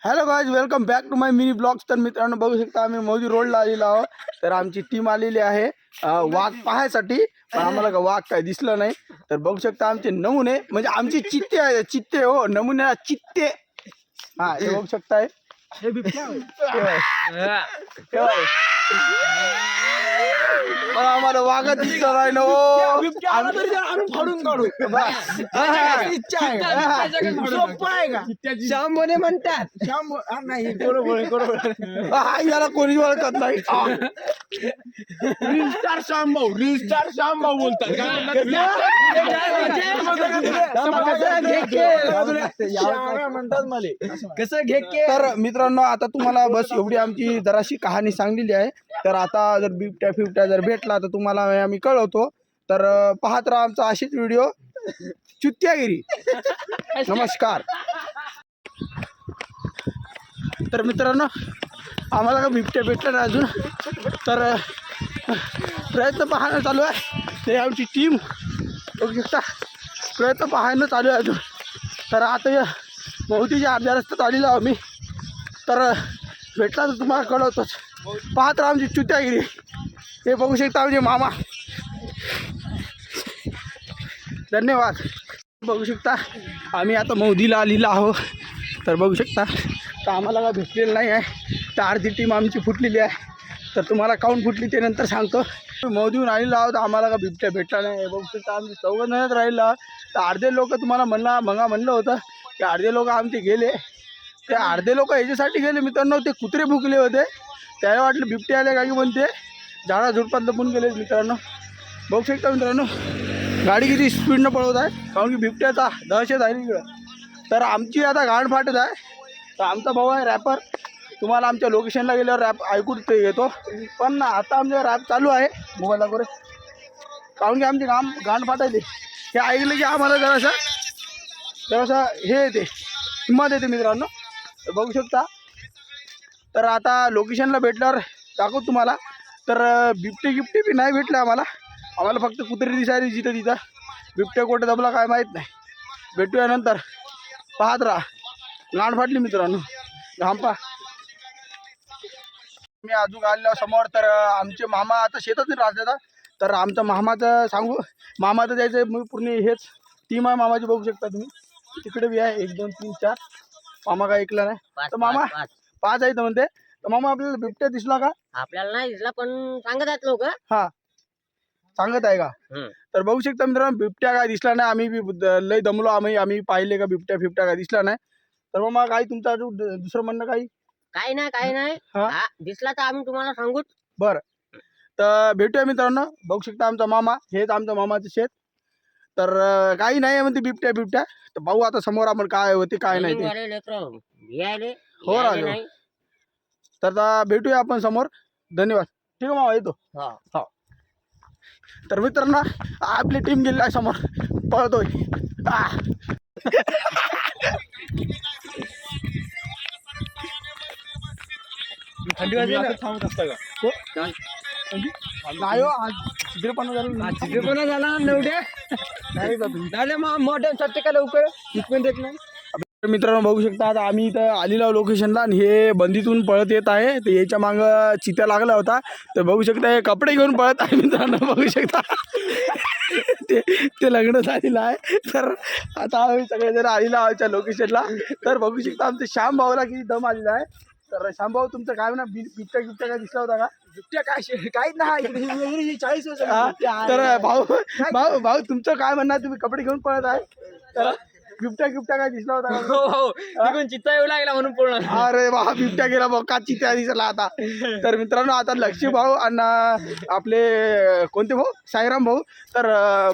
Hello guys, welcome back to my mini blogs. तर मित्रांनो बघू शकता आम्ही मौजी रोडला आलेलो आहोत. तर आमची टीम आलेली आहे वाघ पाहायसाठी. पण आम्हाला का वाघ काय दिसलं नाही. तर बघू शकता आमचे नमुने म्हणजे आमची चित्ते आहे, चित्ते हो नमुने चित्ते. हा हे बघू शकताय. हे बिबट्या पण आम्हाला वाघच दिसलं नाही ना हो. आम्ही फाडून काढू. इच्छा आहे का श्याम बोने म्हणतात. श्याम नाही याला कोणी ओळखत नाही. रील स्टार श्याम भाऊ, रील स्टार श्याम भाऊ बोलतात. कसं घे. तर मित्रांनो आता तुम्हाला बस एवढी आमची जराशी कहाणी सांगलेली आहे. तर आता जर बिबट्या फिबट्या जर भेटला तर तुम्हाला आम्ही कळवतो. तर पाहत राहा आमचा अशीच व्हिडिओ चुत्यागिरी. नमस्कार. तर मित्रांनो आम्हाला का बिबट्या भेटला ना अजून. तर प्रयत्न पाहणं चालू आहे. ते आमची टीम बघू शकता प्रयत्न पाहणं चालू आहे अजून. तर आता या बहुतीच्या अर्ध्या रस्त्यात आलेलो आम्ही. तर भेटला तर तुम्हाला कळवतोच. पाहत राहा आमची चुत्यागिरी. हे बघू शकता आमचे मामा. धन्यवाद. बघू शकता आम्ही आता मौदीला आलेलो आहो. तर बघू शकता तर आम्हाला काय भेटलेलं नाही आहे. तर अर्धी टीम आमची फुटलेली आहे. तर तुम्हाला काऊन फुटली ते नंतर सांगतो. मौदीहून आलेलो आहोत. आम्हाला का बिबट्या भेटला नाही. बघू शकता आमची 14 जणच राहिलं आहोत. तर अर्धे लोक तुम्हाला म्हणलं होतं की अर्धे लोक आमचे गेले. ते अर्धे लोक याच्यासाठी गेले मित्रांनो, ते कुत्रे भुकले होते. त्याला वाटलं बिबटे आले काही म्हणते झाडा झुडपात लपून गेले मित्रांनो. बघू शकता मित्रांनो गाडी किती स्पीडनं पळवत आहे. कारण की बिबट्याचा दहशत आहे इकडं. तर आमची आता गांड फाटत आहे. तर आमचा भाऊ आहे रॅपर. तुम्हाला आमच्या लोकेशनला गेल्यावर रॅप ऐकून ते येतो. पण आता आमच्या रॅप चालू आहे मोबाईलला करे. कारण की आमची गांड फाटायचे हे ऐकलं की आम्हाला जरासा हे येते, हिंमत येते मित्रांनो. तर बघू शकता. तर आता लोकेशनला भेटल्यावर दाखवू तुम्हाला. तर बिबटे गिफ्टे बी नाही भेटले आम्हाला. फक्त कुत्री दिसायली जिथं तिथं. बिबट्या कुठे दबला काय माहीत नाही. भेटूया नंतर. पाहत राहा. गांड फाटली मित्रांनो. घांपा मी अजून आलेलो समोर. तर आमचे मामा आता शेतात राहतात. तर आमच्या मामाचं सांगू. मामाचं जायचं मी पूर्ण हेच टीम आहे मामाची. बघू शकता तुम्ही तिकडे बी आहे 1 2 3 4. मामा काय ऐकलं नाही. तर मामा 5 आहे तर म्हणते. तर मामा आपल्याला बिबट्या दिसला का? आपल्याला नाही दिसला पण सांगत आहेत लोक. हा सांगत आहे का? तर बघू शकता मित्रांनो बिबट्या काय दिसला नाही. आम्ही बी लय दमलो. आम्ही पाहिले का बिबट्या फिबट्या काय दिसला नाही. तर मग काही तुमचं अजून दुसरं म्हणणं काही? काही नाही दिसला तर आम्ही तुम्हाला सांगूच. बरं तर भेटूया मित्रांनो. बघू शकता आमचा मामा. हेच आमचं मामाचं शेत. तर काही नाही म्हणते बिबट्या. तर भाऊ आता समोर आपण काय होते काय नाही ते. हो राजा. तर आता भेटूया आपण समोर. धन्यवाद. ठीक आहे मामा येतो. हो. तर मित्रांनो आपली टीम गेली आहे समोर. पळतोय. थंडी वाजली ना. थांबत असता का? नाही हो आज चित्रपणा झाला नवड्या. नाही का तुम्ही झाले मग मोठ्या सत्य का लवकर इथपर्यंत देत नाही. मित्रांनो बघू शकता आता आम्ही इथं आलेलो लोकेशनला. आणि हे बंदीतून पळत येत आहे. तर याच्या मागं चित्या लागला होता. तर बघू शकता हे कपडे घेऊन पळत आहे मित्रांनो. बघू शकता ते लग्न झालेलं आहे. तर आता आम्ही सगळेजण आलेलो आमच्या लोकेशनला. तर बघू शकता आमच्या श्याम भाऊला किती दम आलेला आहे. तर श्याम भाऊ तुमचं काय म्हणा बिबट्या काय दिसला होता का? बिबट्या काय काहीच नाही. 40 वर्ष. तर भाऊ तुमचं काय म्हणणार? तुम्ही कपडे घेऊन पळत आहे. तर बिबट्या काय दिसला होता? हो चित्ता येऊ लागला म्हणून पूर्ण. अरे वा बिबट्या गेला भाऊ का चित्या दिसला आता. तर मित्रांनो आता लक्ष्मी भाऊ आणि आपले कोणते भाऊ साईराम भाऊ. तर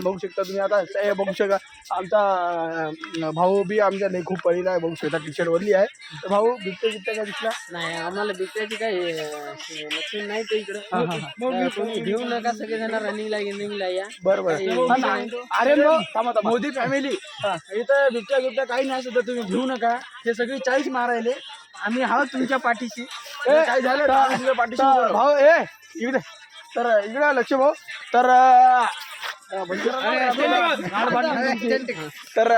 बघू शकता तुम्ही आता बघू शकता आमचा भाऊ बी आमच्या लई खूप पहिला आहे. बघू शकता टी शर्ट वरली आहे. तर भाऊ बिबट्या काय दिसला नाही. आम्हाला बिबट्याची काही लक्षण नाही ते इकडं. घेऊ नका सगळेजण रनिंगला या. बरोबर. अरे मोदी फॅमिली इथं बिबट्या काही नाही सुद्धा तुम्ही घेऊ नका. हे सगळे 40 मारायले. आम्ही आहोत तुमच्या पाठीशी. काय झालं पाठीशी भाऊ इकडे. तर इकडे लक्ष भाऊ. तर तर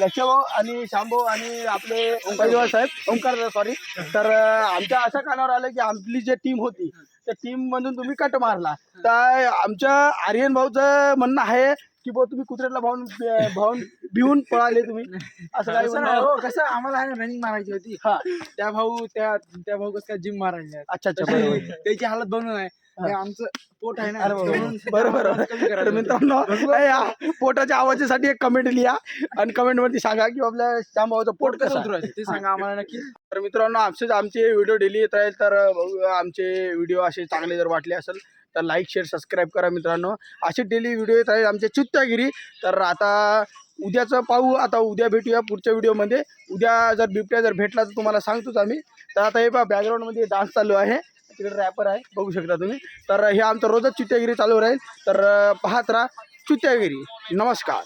लक्ष्मण आणि शांभाऊ आणि आपले ओंकार साहेब ओंकार सॉरी तर आमच्या अशा कानावर आलं की आपली जी टीम होती त्या टीम मधून तुम्ही कट मारला. तर आमच्या आर्यन भाऊचं म्हणणं आहे की भाऊ तुम्ही कुत्र्याला भाऊन भिवून पळाले तुम्ही असं काही म्हणणं. कसं आम्हाला रनिंग मारायची होती. हा त्या भाऊ कसं काय जिम मारायचे. अच्छा बरोबर. त्याची हालत बनवून आहे. आमचं पोट आहे ना. बरोबर. तर मित्रांनो या पोटाच्या आवाजासाठी एक कमेंट लिहा आणि कमेंट वरती सांगा की आपल्या श्यामभाऊचं पोट कसं उतरवायचं ते सांगा आम्हाला नक्की. तर मित्रांनो आमचे व्हिडिओ डेली येत राहील. तर आमचे व्हिडिओ असे चांगले जर वाटले असेल तर लाईक शेअर सबस्क्राईब करा मित्रांनो. असे डेली व्हिडिओ येत राहील आमचे चित्तागिरी. तर आता उद्याचं पाहू. आता उद्या भेटूया पुढच्या व्हिडिओमध्ये. उद्या जर बिबट्या जर भेटला तर तुम्हाला सांगतोच आम्ही. तर आता हे पहा बॅकग्राऊंडमध्ये डान्स चालू आहे. तिकडे रॅपर आहे बघू शकता तुम्ही. तर हे आमचं रोजच चित्तागिरी चालू राहील. तर पाहत राहा चित्तागिरी. नमस्कार.